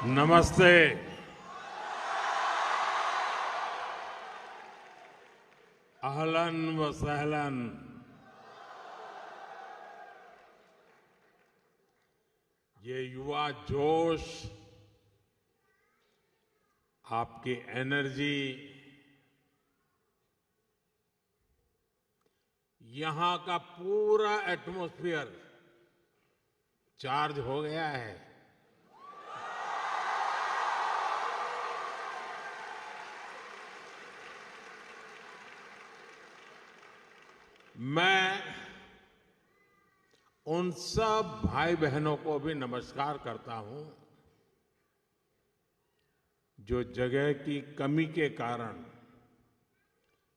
नमस्ते। अहलन व सहलन। ये युवा जोश, आपकी एनर्जी, यहां का पूरा एटमॉस्फेयर चार्ज हो गया है। मैं उन सब भाई बहनों को भी नमस्कार करता हूं जो जगह की कमी के कारण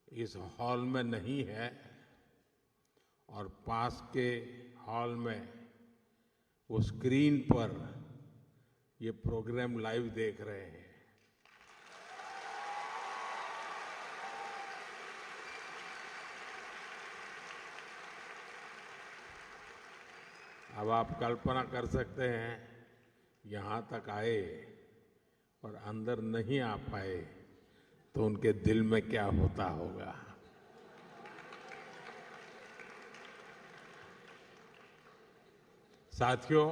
इस हॉल में नहीं है और पास के हॉल में वो स्क्रीन पर ये प्रोग्राम लाइव देख रहे हैं। अब आप कल्पना कर सकते हैं, यहां तक आए और अंदर नहीं आ पाए तो उनके दिल में क्या होता होगा। साथियों,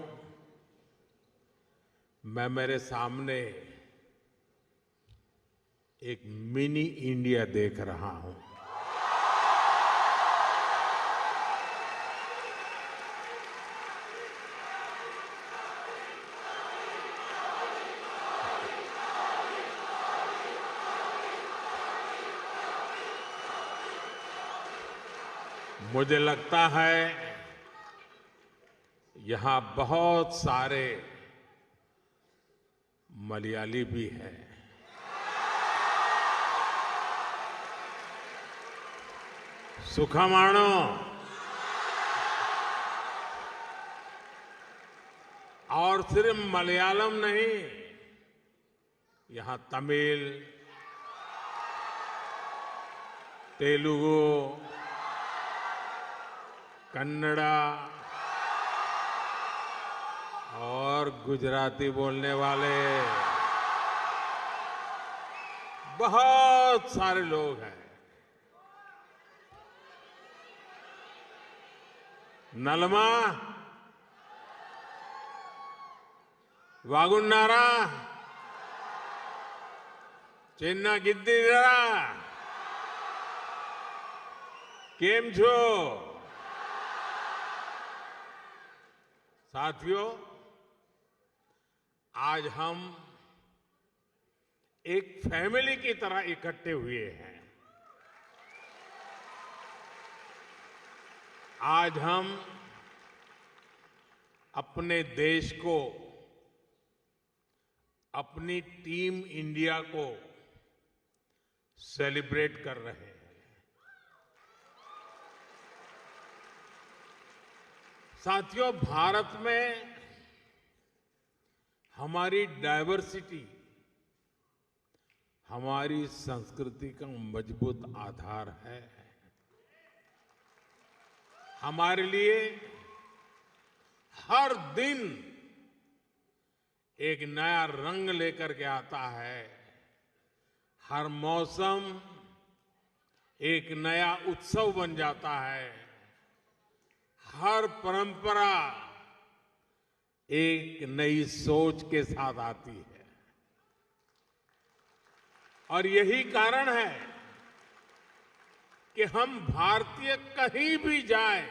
मैं मेरे सामने एक मिनी इंडिया देख रहा हूं। मुझे लगता है यहां बहुत सारे मलयाली भी हैं। सुखमाणो, और सिर्फ मलयालम नहीं, यहां तमिल, तेलुगु, कन्नड़ा और गुजराती बोलने वाले बहुत सारे लोग हैं। नलमा, वागुन्नारा, चेन्ना गिद्दीरा, केम छो? साथियों, आज हम एक फैमिली की तरह इकट्ठे हुए हैं। आज हम अपने देश को, अपनी टीम इंडिया को सेलिब्रेट कर रहे हैं। साथियों, भारत में हमारी डायवर्सिटी, हमारी संस्कृति का मजबूत आधार है। हमारे लिए हर दिन एक नया रंग लेकर के आता है। हर मौसम एक नया उत्सव बन जाता है। हर परंपरा एक नई सोच के साथ आती है। और यही कारण है कि हम भारतीय कहीं भी जाएं,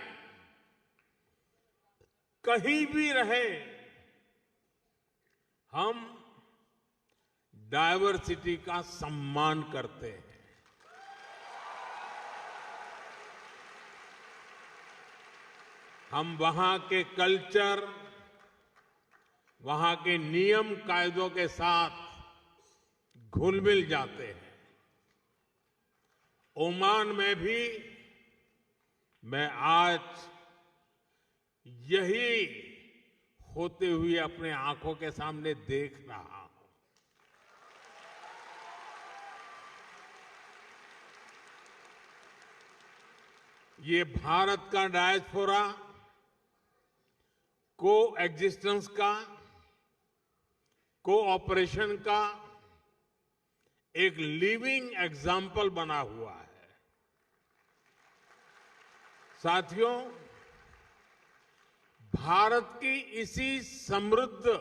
कहीं भी रहे, हम डायवर्सिटी का सम्मान करते हैं। हम वहां के कल्चर, वहां के नियम कायदों के साथ घुल मिल जाते हैं। ओमान में भी मैं आज यही होते हुए अपने आंखों के सामने देख रहा हूं। ये भारत का डायस्पोरा को एग्जिस्टेंस का कोऑपरेशन का एक लिविंग एग्जाम्पल बना हुआ है। साथियों, भारत की इसी समृद्ध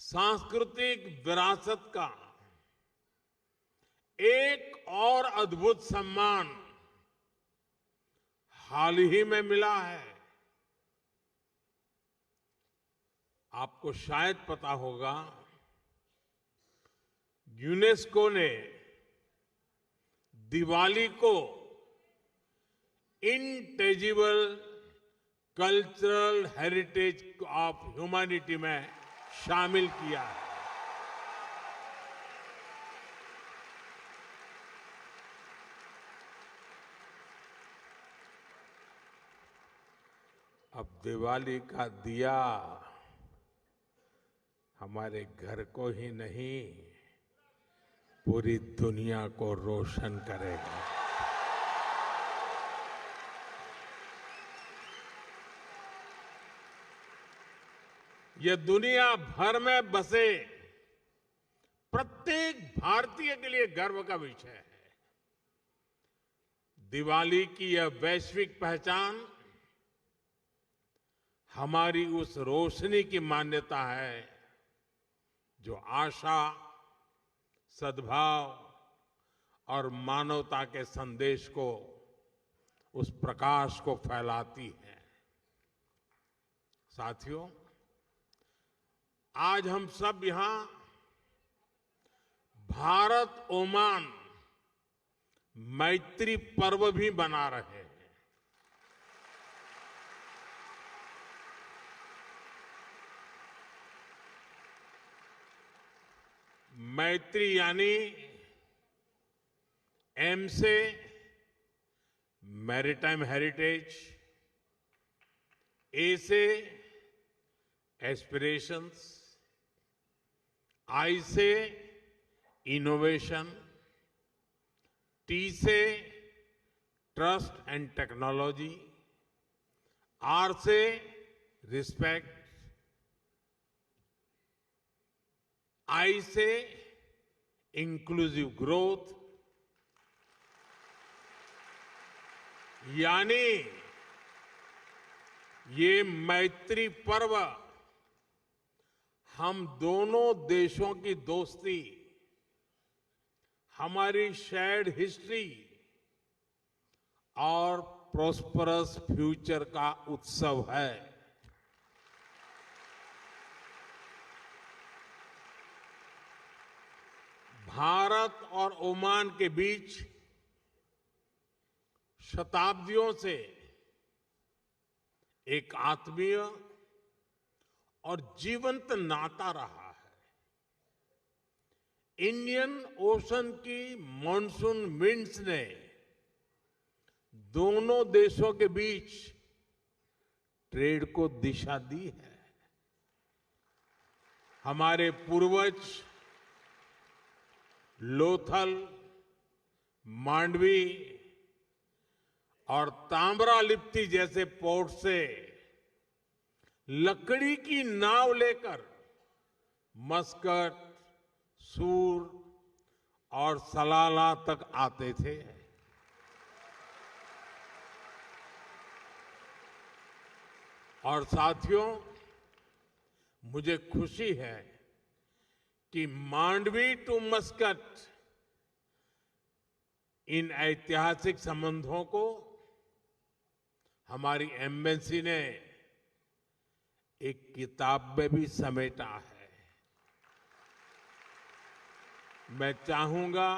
सांस्कृतिक विरासत का एक और अद्भुत सम्मान हाल ही में मिला है। आपको शायद पता होगा, यूनेस्को ने दिवाली को इंटेजिबल कल्चरल हेरिटेज ऑफ ह्यूमैनिटी में शामिल किया है। अब दिवाली का दिया हमारे घर को ही नहीं, पूरी दुनिया को रोशन करेगा। यह दुनिया भर में बसे प्रत्येक भारतीय के लिए गर्व का विषय है। दिवाली की यह वैश्विक पहचान हमारी उस रोशनी की मान्यता है जो आशा, सद्भाव और मानवता के संदेश को, उस प्रकाश को फैलाती है। साथियों, आज हम सब यहां भारत ओमान मैत्री पर्व भी मना रहे हैं। मैत्री यानी एम से मैरीटाइम हेरिटेज, ए से एस्पिरेशंस, आई से इनोवेशन, टी से ट्रस्ट एंड टेक्नोलॉजी, आर से रिस्पेक्ट, आई से इंक्लूसिव ग्रोथ, यानी ये मैत्री पर्व हम दोनों देशों की दोस्ती, हमारी शेयर्ड हिस्ट्री और प्रॉस्परस फ्यूचर का उत्सव है। भारत और ओमान के बीच शताब्दियों से एक आत्मीय और जीवंत नाता रहा है। इंडियन ओशन की मॉनसून विंड्स ने दोनों देशों के बीच ट्रेड को दिशा दी है। हमारे पूर्वज लोथल, मांडवी और ताम्रालिप्ति जैसे पोर्ट से लकड़ी की नाव लेकर मस्कट, सूर और सलाला तक आते थे। और साथियों, मुझे खुशी है कि मांडवी टू मस्कट इन ऐतिहासिक संबंधों को हमारी एम्बेसी ने एक किताब में भी समेटा है। मैं चाहूंगा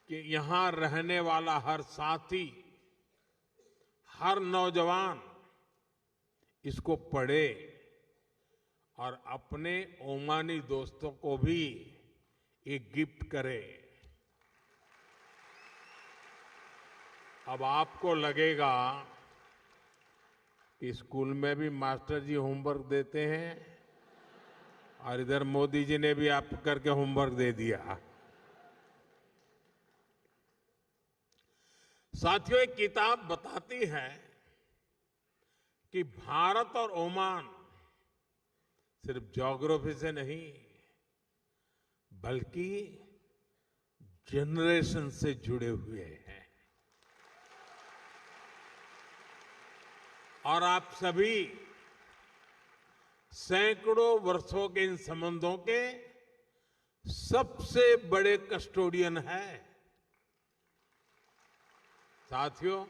कि यहां रहने वाला हर साथी, हर नौजवान इसको पढ़े और अपने ओमानी दोस्तों को भी एक गिफ्ट करे। अब आपको लगेगा कि स्कूल में भी मास्टर जी होमवर्क देते हैं और इधर मोदी जी ने भी आप करके होमवर्क दे दिया। साथियों, एक किताब बताती है कि भारत और ओमान सिर्फ ज्योग्राफी से नहीं बल्कि जनरेशन से जुड़े हुए हैं। और आप सभी सैकड़ों वर्षों के इन संबंधों के सबसे बड़े कस्टोडियन हैं। साथियों,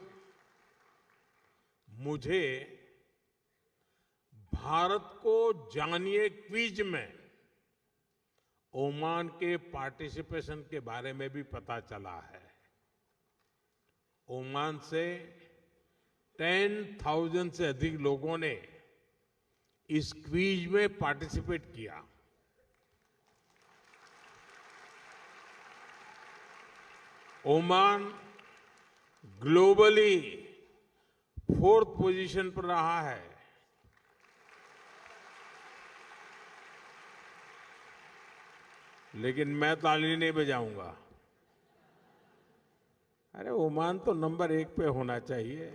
मुझे भारत को जानिए क्विज में ओमान के पार्टिसिपेशन के बारे में भी पता चला है। ओमान से 10,000 से अधिक लोगों ने इस क्विज में पार्टिसिपेट किया। ओमान ग्लोबली 4th पोजीशन पर रहा है। लेकिन मैं ताली नहीं बजाऊंगा। अरे ओमान तो नंबर 1 पे होना चाहिए।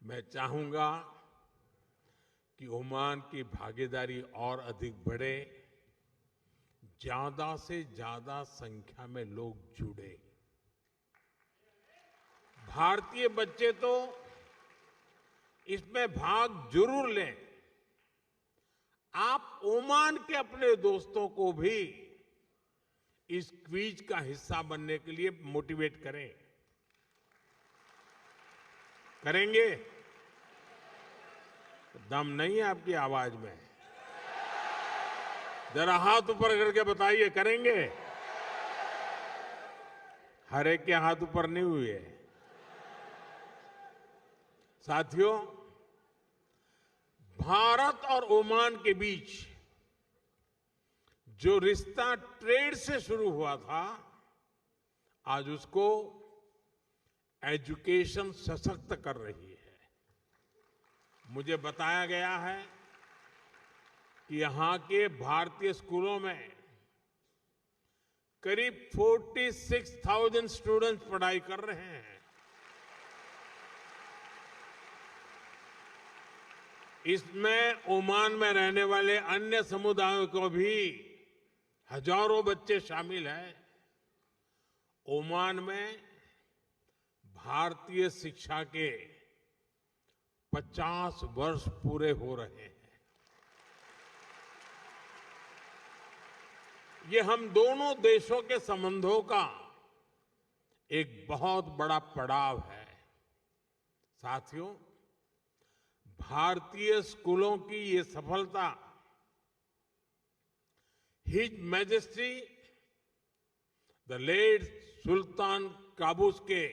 मैं चाहूंगा कि ओमान की भागीदारी और अधिक बढ़े, ज्यादा से ज्यादा संख्या में लोग जुड़े। भारतीय बच्चे तो इसमें भाग जरूर लें। आप ओमान के अपने दोस्तों को भी इस क्विज का हिस्सा बनने के लिए मोटिवेट करें। करेंगे? दम नहीं है आपकी आवाज में? जरा हाथ ऊपर करके बताइए, करेंगे? हर एक के हाथ ऊपर नहीं हुए। साथियों, भारत और ओमान के बीच जो रिश्ता ट्रेड से शुरू हुआ था, आज उसको एजुकेशन सशक्त कर रही है। मुझे बताया गया है कि यहां के भारतीय स्कूलों में करीब 46,000 स्टूडेंट्स पढ़ाई कर रहे हैं। इसमें ओमान में रहने वाले अन्य समुदायों को भी हजारों बच्चे शामिल हैं। ओमान में भारतीय शिक्षा के 50 वर्ष पूरे हो रहे हैं। ये हम दोनों देशों के संबंधों का एक बहुत बड़ा पड़ाव है। साथियों, भारतीय स्कूलों की ये सफलता His Majesty the late Sultan Qaboos के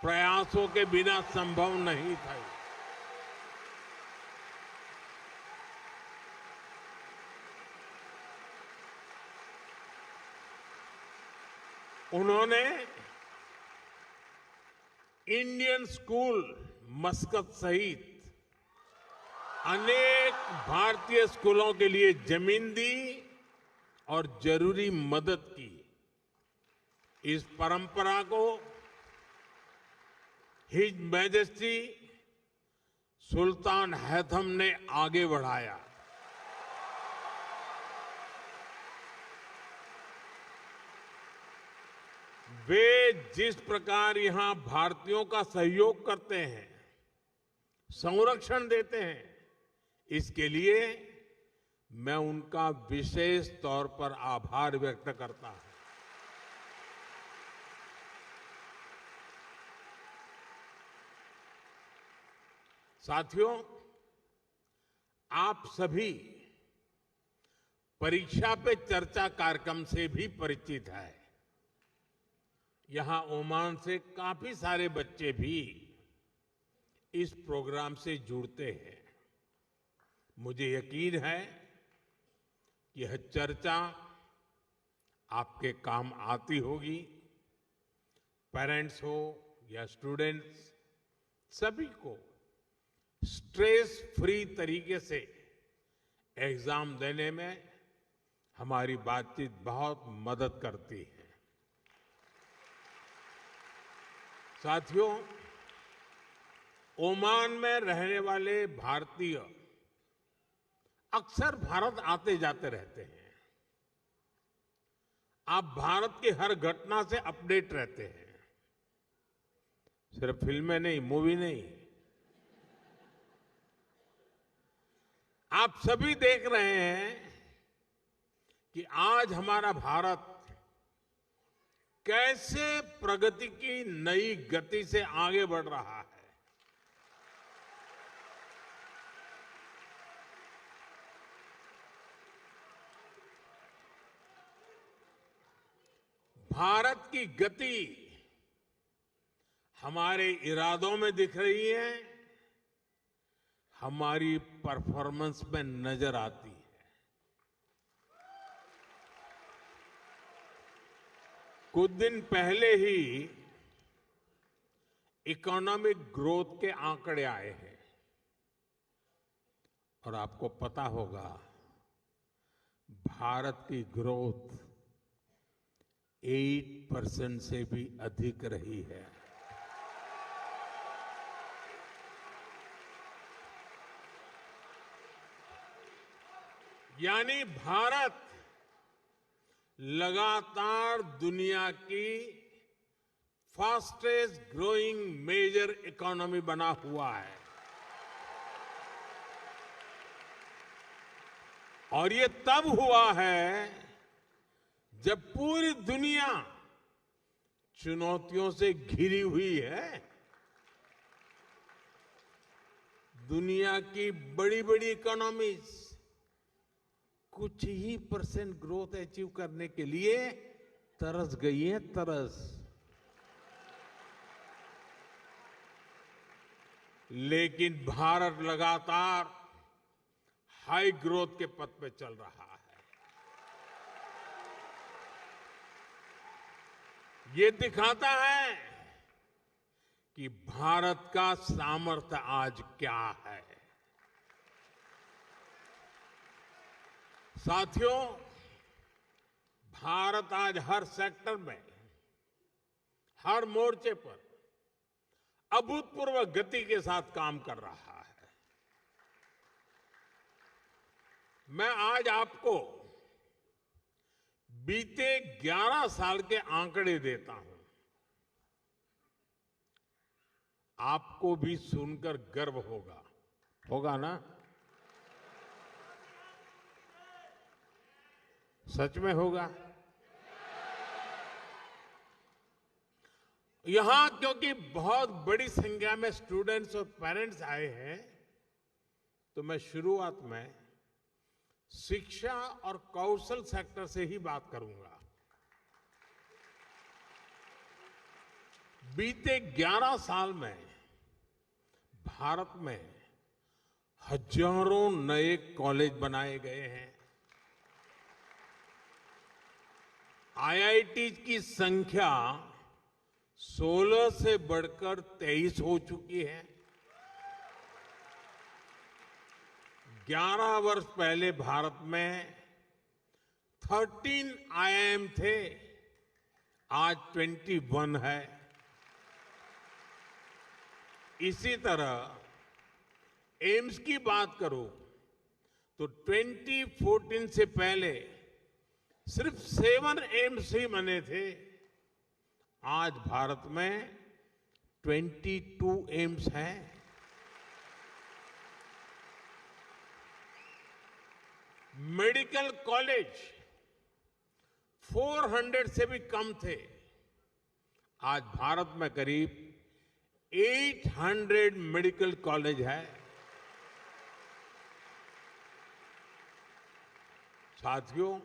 प्रयासों के बिना संभव नहीं था। उन्होंने इंडियन स्कूल मस्कत सहित अनेक भारतीय स्कूलों के लिए जमीन दी और जरूरी मदद की। इस परंपरा को हिज मैजेस्टी सुल्तान हैथम ने आगे बढ़ाया। वे जिस प्रकार यहां भारतीयों का सहयोग करते हैं, संरक्षण देते हैं, इसके लिए मैं उनका विशेष तौर पर आभार व्यक्त करता हूं। साथियों, आप सभी परीक्षा पे चर्चा कार्यक्रम से भी परिचित हैं। यहां ओमान से काफी सारे बच्चे भी इस प्रोग्राम से जुड़ते हैं। मुझे यकीन है कि यह चर्चा आपके काम आती होगी। पेरेंट्स हो या स्टूडेंट्स, सभी को स्ट्रेस फ्री तरीके से एग्जाम देने में हमारी बातचीत बहुत मदद करती है। साथियों, ओमान में रहने वाले भारतीय अक्सर भारत आते जाते रहते हैं। आप भारत की हर घटना से अपडेट रहते हैं, सिर्फ फिल्में नहीं, मूवी नहीं। आप सभी देख रहे हैं कि आज हमारा भारत कैसे प्रगति की नई गति से आगे बढ़ रहा है। भारत की गति हमारे इरादों में दिख रही है, हमारी परफॉर्मेंस में नजर आती है। कुछ दिन पहले ही इकोनॉमिक ग्रोथ के आंकड़े आए हैं और आपको पता होगा भारत की ग्रोथ 8% से भी अधिक रही है। यानी भारत लगातार दुनिया की फास्टेस्ट ग्रोइंग मेजर इकोनॉमी बना हुआ है और ये तब हुआ है जब पूरी दुनिया चुनौतियों से घिरी हुई है। दुनिया की बड़ी बड़ी इकोनॉमीज कुछ ही % ग्रोथ अचीव करने के लिए तरस गई है, तरस। लेकिन भारत लगातार हाई ग्रोथ के पथ पे चल रहा है। ये दिखाता है कि भारत का सामर्थ्य आज क्या है। साथियों, भारत आज हर सेक्टर में, हर मोर्चे पर अभूतपूर्व गति के साथ काम कर रहा है। मैं आज आपको बीते 11 साल के आंकड़े देता हूं। आपको भी सुनकर गर्व होगा, होगा ना? सच में होगा। यहां क्योंकि बहुत बड़ी संख्या में स्टूडेंट्स और पेरेंट्स आए हैं, तो मैं शुरुआत में शिक्षा और कौशल सेक्टर से ही बात करूंगा। बीते 11 साल में भारत में हजारों नए कॉलेज बनाए गए हैं। आईआईटी की संख्या 16 से बढ़कर 23 हो चुकी है। 11 वर्ष पहले भारत में 13 आईआईएम थे, आज 21 है। इसी तरह एम्स की बात करूं तो 2014 से पहले सिर्फ 7 एम्स ही बने थे, आज भारत में 22 एम्स हैं। मेडिकल कॉलेज 400 से भी कम थे, आज भारत में करीब 800 मेडिकल कॉलेज है। साथियों,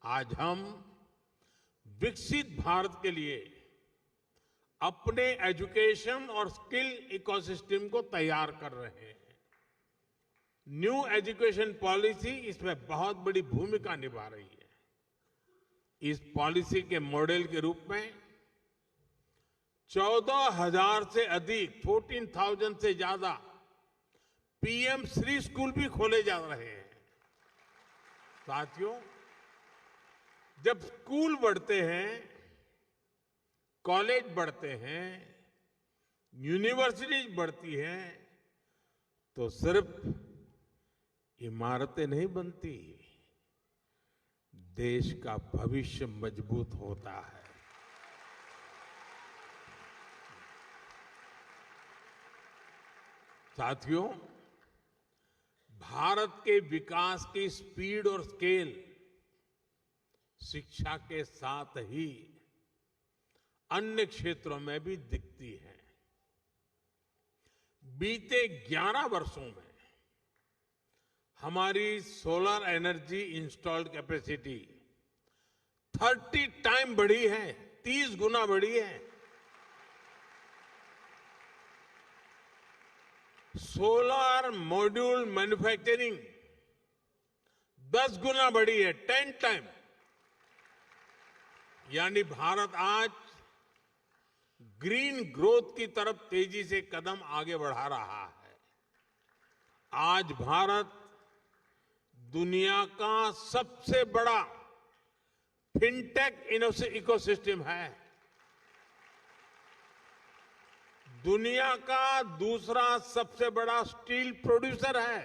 आज हम विकसित भारत के लिए अपने एजुकेशन और स्किल इकोसिस्टम को तैयार कर रहे हैं। न्यू एजुकेशन पॉलिसी इसमें बहुत बड़ी भूमिका निभा रही है। इस पॉलिसी के मॉडल के रूप में 14,000 से अधिक 14,000 से ज्यादा पीएम श्री स्कूल भी खोले जा रहे हैं। साथियों, जब स्कूल बढ़ते हैं, कॉलेज बढ़ते हैं, यूनिवर्सिटीज बढ़ती हैं तो सिर्फ इमारतें नहीं बनती, देश का भविष्य मजबूत होता है। साथियों, भारत के विकास की स्पीड और स्केल शिक्षा के साथ ही अन्य क्षेत्रों में भी दिखती है। बीते 11 वर्षों में हमारी solar energy installed capacity 30 time बढ़ी है, 30 गुना बढ़ी है। सोलर मॉड्यूल मैन्युफैक्चरिंग 10 गुना बढ़ी है, 10 टाइम। यानी भारत आज ग्रीन ग्रोथ की तरफ तेजी से कदम आगे बढ़ा रहा है। आज भारत दुनिया का सबसे बड़ा फिनटेक इकोसिस्टम है। दुनिया का दूसरा सबसे बड़ा स्टील प्रोड्यूसर है।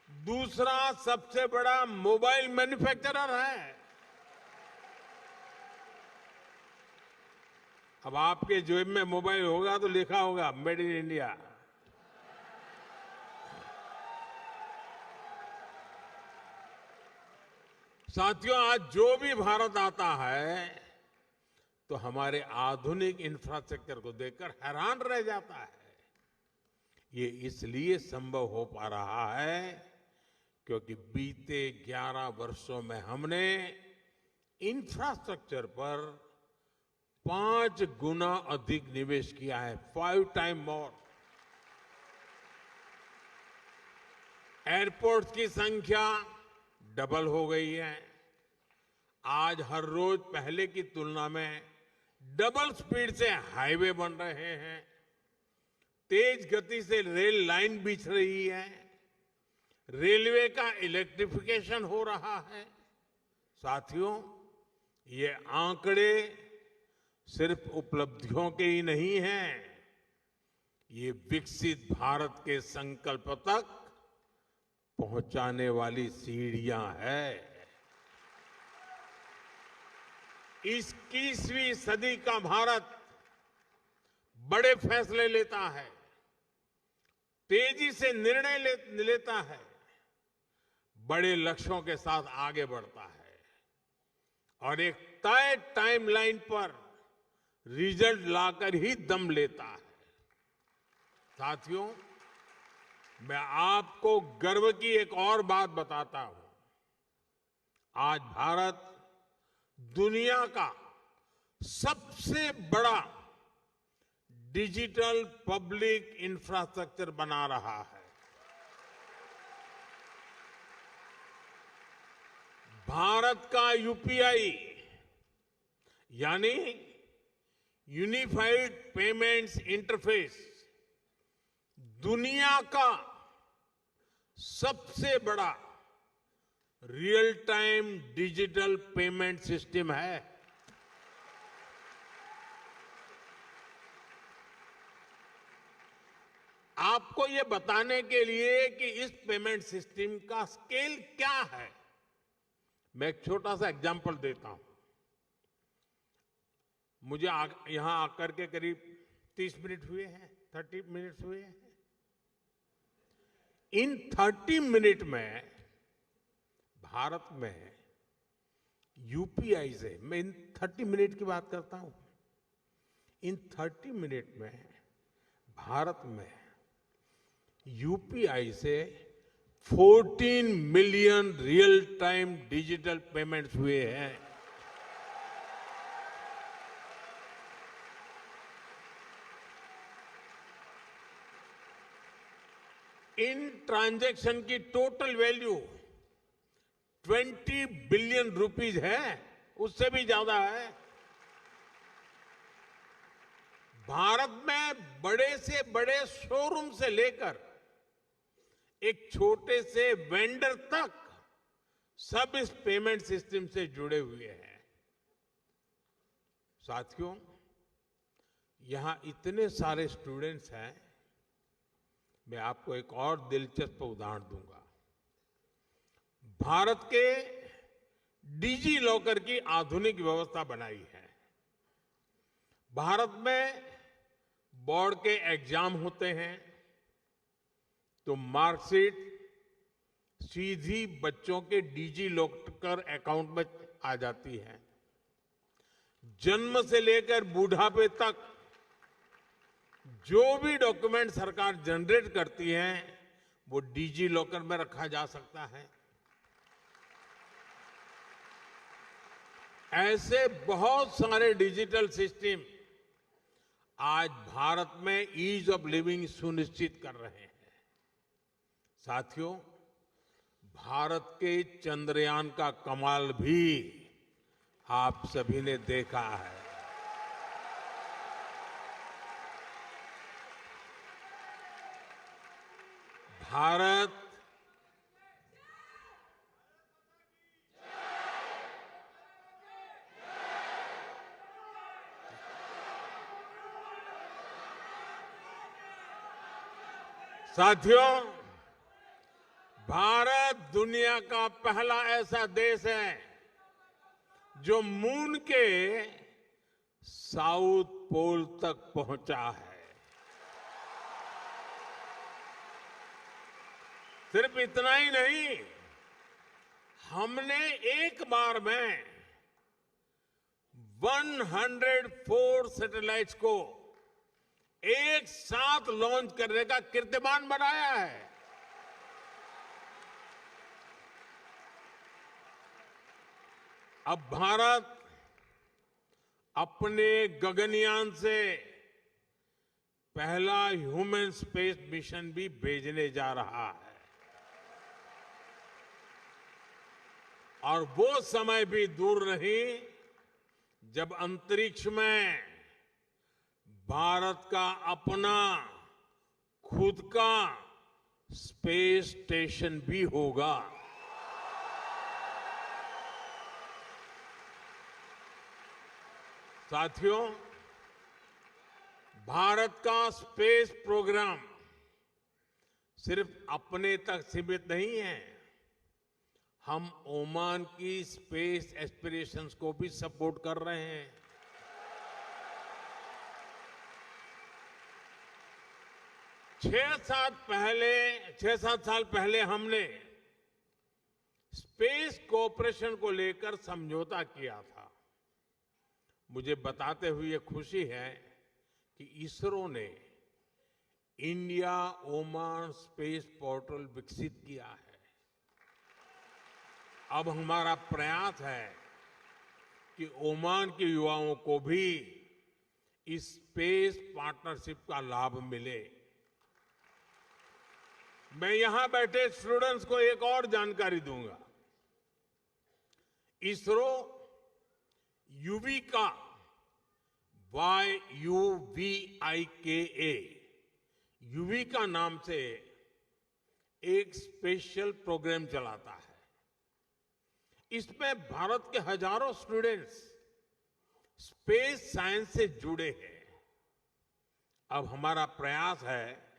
दूसरा सबसे बड़ा मोबाइल मैन्युफैक्चरर है। अब आपके जेब में मोबाइल होगा तो लिखा होगा मेड इन इंडिया। साथियों, आज जो भी भारत आता है तो हमारे आधुनिक इंफ्रास्ट्रक्चर को देखकर हैरान रह जाता है। ये इसलिए संभव हो पा रहा है क्योंकि बीते 11 वर्षों में हमने इंफ्रास्ट्रक्चर पर 5 गुना अधिक निवेश किया है, 5 टाइम मोर। एयरपोर्ट की संख्या डबल हो गई है। आज हर रोज पहले की तुलना में डबल स्पीड से हाईवे बन रहे हैं। तेज गति से रेल लाइन बिछ रही है। रेलवे का इलेक्ट्रिफिकेशन हो रहा है। साथियों, ये आंकड़े सिर्फ उपलब्धियों के ही नहीं हैं, ये विकसित भारत के संकल्प तक पहुंचाने वाली सीढ़ियां हैं। 21वीं सदी का भारत बड़े फैसले लेता है, तेजी से निर्णय लेता है, बड़े लक्ष्यों के साथ आगे बढ़ता है और एक तय टाइमलाइन पर रिजल्ट लाकर ही दम लेता है। साथियों, मैं आपको गर्व की एक और बात बताता हूं। आज भारत दुनिया का सबसे बड़ा डिजिटल पब्लिक इंफ्रास्ट्रक्चर बना रहा है। भारत का यूपीआई यानी यूनिफाइड पेमेंट्स इंटरफेस दुनिया का सबसे बड़ा real time digital payment system है। आपको ये बताने के लिए कि इस पेमेंट सिस्टम का स्केल क्या है, मैं एक छोटा सा एग्जांपल देता हूं। मुझे यहां आकर के करीब 30 मिनट हुए हैं, 30 मिनट्स हुए हैं। इन 30 मिनट में भारत में यूपीआई से, मैं इन 30 मिनट की बात करता हूं, इन 30 मिनट में भारत में यूपीआई से 14 million real time digital payments हुए हैं। इन ट्रांजैक्शन की टोटल वैल्यू 20 बिलियन रुपीज है, उससे भी ज्यादा है। भारत में बड़े से बड़े शोरूम से लेकर एक छोटे से वेंडर तक सब इस पेमेंट सिस्टम से जुड़े हुए हैं। साथियों, यहां इतने सारे स्टूडेंट्स हैं, मैं आपको एक और दिलचस्प उदाहरण दूंगा। भारत के डिजी लॉकर की आधुनिक व्यवस्था बनाई है। भारत में बोर्ड के एग्जाम होते हैं तो मार्कशीट सीधी बच्चों के डिजी लॉकर अकाउंट में आ जाती है। जन्म से लेकर बुढ़ापे तक जो भी डॉक्यूमेंट सरकार जनरेट करती है वो डिजी लॉकर में रखा जा सकता है। ऐसे बहुत सारे डिजिटल सिस्टम आज भारत में ईज ऑफ लिविंग सुनिश्चित कर रहे हैं। साथियों, भारत के चंद्रयान का कमाल भी आप सभी ने देखा है। भारत साथियों, भारत दुनिया का पहला ऐसा देश है जो मून के साउथ पोल तक पहुंचा है। सिर्फ इतना ही नहीं, हमने एक बार में 104 सैटेलाइट्स को एक साथ लॉन्च करने का कीर्तिमान बनाया है। अब भारत अपने गगनयान से पहला ह्यूमन स्पेस मिशन भी भेजने जा रहा है और वो समय भी दूर नहीं जब अंतरिक्ष में भारत का अपना खुद का स्पेस स्टेशन भी होगा। साथियों, भारत का स्पेस प्रोग्राम सिर्फ अपने तक सीमित नहीं है, हम ओमान की स्पेस एस्पिरेशंस को भी सपोर्ट कर रहे हैं। 6-7 साल पहले हमने स्पेस कोऑपरेशन को लेकर समझौता किया था। मुझे बताते हुए खुशी है कि इसरो ने इंडिया ओमान स्पेस पोर्टल विकसित किया है। अब हमारा प्रयास है कि ओमान के युवाओं को भी इस स्पेस पार्टनरशिप का लाभ मिले। मैं यहां बैठे स्टूडेंट्स को एक और जानकारी दूंगा। इसरो युविका YUVIKA युविका नाम से एक स्पेशल प्रोग्राम चलाता है। इसमें भारत के हजारों स्टूडेंट्स स्पेस साइंस से जुड़े हैं। अब हमारा प्रयास है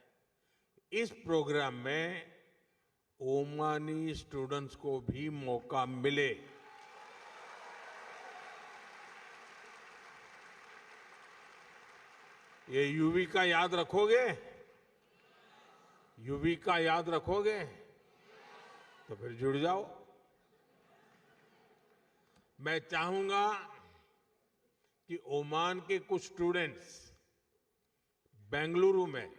इस प्रोग्राम में ओमानी स्टूडेंट्स को भी मौका मिले। ये युविका याद रखोगे? युविका याद रखोगे? तो फिर जुड़ जाओ। मैं चाहूंगा कि ओमान के कुछ स्टूडेंट्स बेंगलुरु में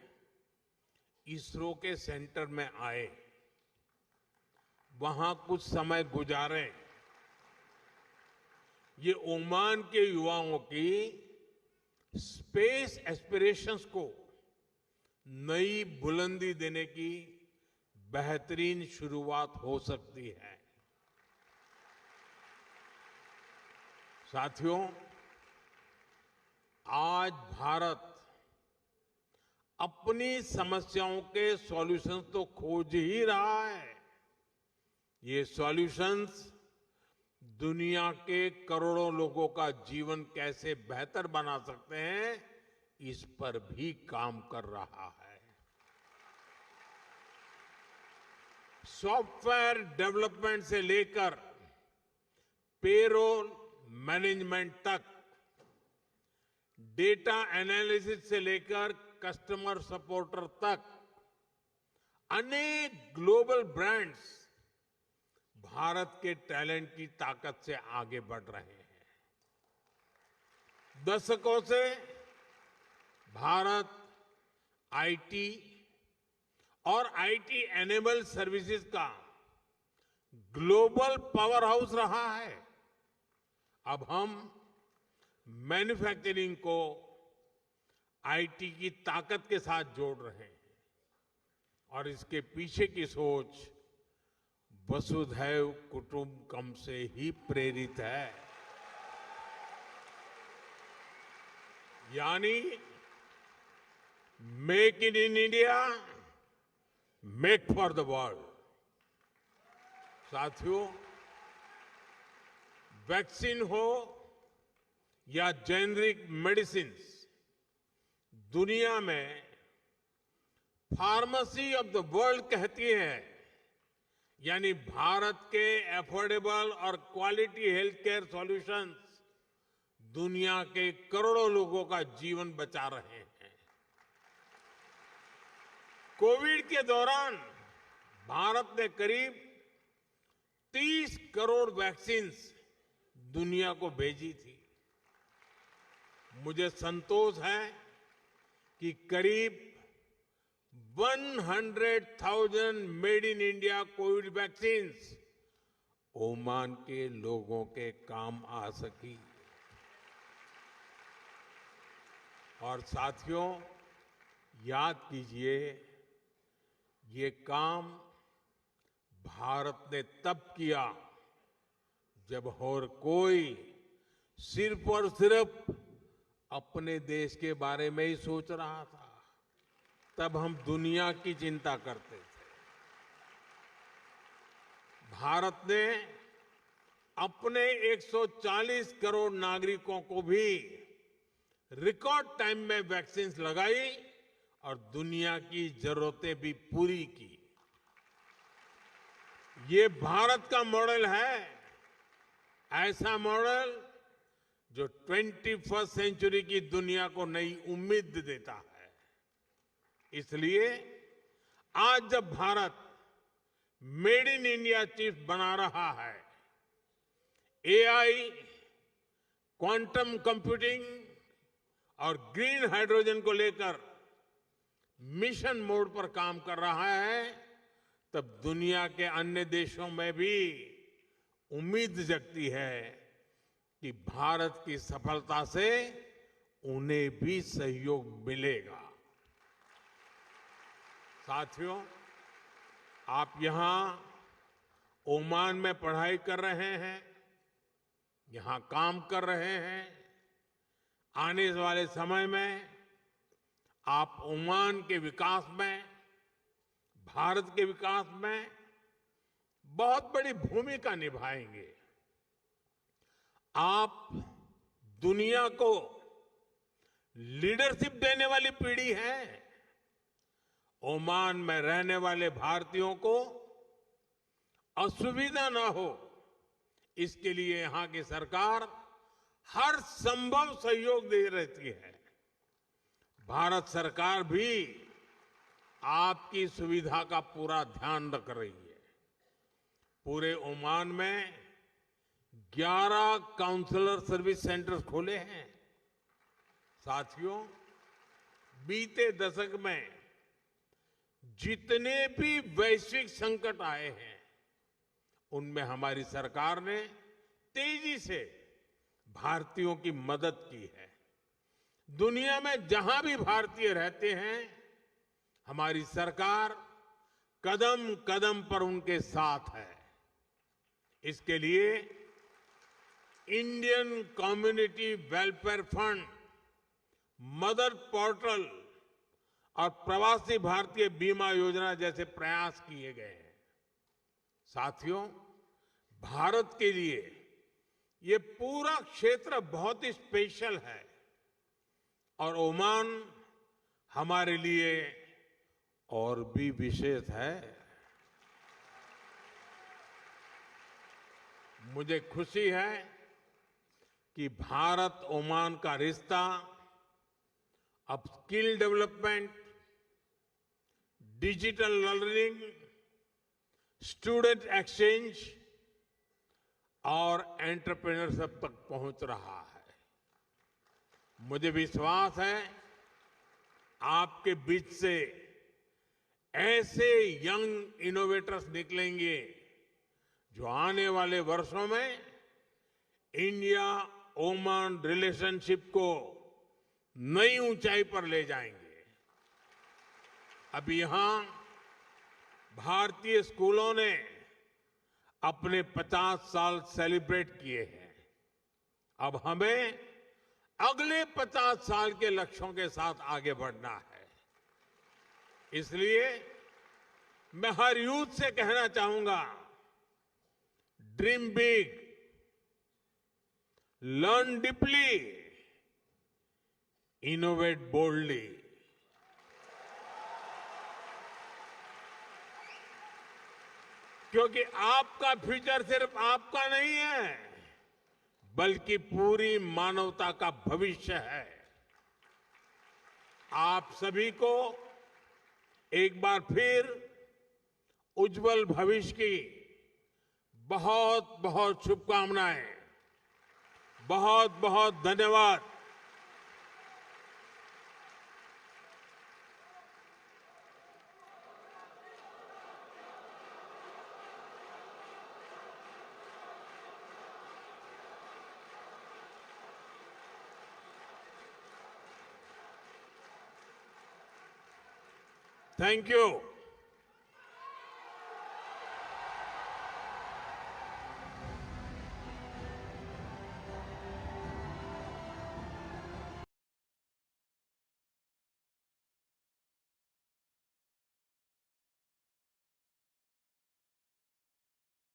इसरो के सेंटर में आए, वहां कुछ समय गुजारें। ये ओमान के युवाओं की स्पेस एस्पिरेशंस को नई बुलंदी देने की बेहतरीन शुरुआत हो सकती है। साथियों, आज भारत अपनी समस्याओं के सॉल्यूशंस तो खोज ही रहा है। ये सॉल्यूशंस दुनिया के करोड़ों लोगों का जीवन कैसे बेहतर बना सकते हैं, इस पर भी काम कर रहा है। सॉफ्टवेयर डेवलपमेंट से लेकर पेरोल मैनेजमेंट तक, डेटा एनालिसिस से लेकर कस्टमर सपोर्टर तक, अनेक ग्लोबल ब्रांड्स भारत के टैलेंट की ताकत से आगे बढ़ रहे हैं। दशकों से भारत आईटी और आईटी एनेबल सर्विसेज का ग्लोबल पावर हाउस रहा है। अब हम मैन्युफैक्चरिंग को आईटी की ताकत के साथ जोड़ रहे हैं और इसके पीछे की सोच वसुधैव कुटुंबकम से ही प्रेरित है। यानी make in India, make for the world. साथियों, वैक्सीन हो या जेनरिक मेडिसिन्स, दुनिया में फार्मेसी ऑफ द वर्ल्ड कहती है। यानी भारत के एफोर्डेबल और क्वालिटी हेल्थ केयर सॉल्यूशंस दुनिया के करोड़ों लोगों का जीवन बचा रहे हैं। कोविड के दौरान भारत ने करीब 30 करोड़ वैक्सीन्स दुनिया को भेजी थी। मुझे संतोष है कि करीब 100,000 made in India Covid vaccines Oman के लोगों के काम आ सकी। और साथियों, याद कीजिए, ये काम भारत ने तब किया जब और कोई सिर्फ और सिर्फ अपने देश के बारे में ही सोच रहा था। तब हम दुनिया की चिंता करते थे। भारत ने अपने 140 करोड़ नागरिकों को भी रिकॉर्ड टाइम में वैक्सीन लगाई और दुनिया की जरूरतें भी पूरी की। ये भारत का मॉडल है, ऐसा मॉडल जो 21वीं सेंचुरी की दुनिया को नई उम्मीद देता है। इसलिए आज जब Bharat made in India chief बना रहा है, एआई, क्वांटम कंप्यूटिंग और ग्रीन हाइड्रोजन को लेकर मिशन मोड पर काम कर रहा है, तब दुनिया के अन्य देशों में भी उम्मीद जगती है कि भारत की सफलता से उन्हें भी सहयोग मिलेगा। साथियों, आप यहां ओमान में पढ़ाई कर रहे हैं, यहां काम कर रहे हैं। आने वाले समय में आप ओमान के विकास में, भारत के विकास में बहुत बड़ी भूमिका निभाएंगे। आप दुनिया को लीडरशिप देने वाली पीढ़ी है। ओमान में रहने वाले भारतीयों को असुविधा ना हो, इसके लिए यहां की सरकार हर संभव सहयोग दे रहती है। भारत सरकार भी आपकी सुविधा का पूरा ध्यान रख रही है। पूरे ओमान में 11 काउंसलर सर्विस सेंटर्स खोले हैं। साथियों, बीते दशक में जितने भी वैश्विक संकट आए हैं, उनमें हमारी सरकार ने तेजी से भारतीयों की मदद की है। दुनिया में जहां भी भारतीय रहते हैं, हमारी सरकार कदम कदम पर उनके साथ है। इसके लिए Indian community welfare fund, mother portal और प्रवासी भारतीय बीमा योजना जैसे प्रयास किए गए हैं। साथियों, भारत के लिए ये पूरा क्षेत्र बहुत ही स्पेशल है और ओमान हमारे लिए और भी विशेष है। मुझे खुशी है कि भारत ओमान का रिश्ता अब skill development, digital learning, student exchange और एंटरप्रेन्योरशिप तक पहुंच रहा है। मुझे विश्वास है आपके बीच से ऐसे यंग इनोवेटर्स निकलेंगे जो आने वाले वर्षों में इंडिया ओमान रिलेशनशिप को नई ऊंचाई पर ले जाएंगे। अब यहां भारतीय स्कूलों ने अपने 50 साल सेलिब्रेट किए हैं। अब हमें अगले 50 साल के लक्ष्यों के साथ आगे बढ़ना है। इसलिए मैं हर यूथ से कहना चाहूंगा, dream big, learn deeply, innovate boldly. क्योंकि आपका फ्यूचर सिर्फ आपका नहीं है, बल्कि पूरी मानवता का भविष्य है। आप सभी को एक बार फिर उज्जवल भविष्य की बहुत बहुत शुभकामनाएं। बहुत बहुत धन्यवाद। Thank you.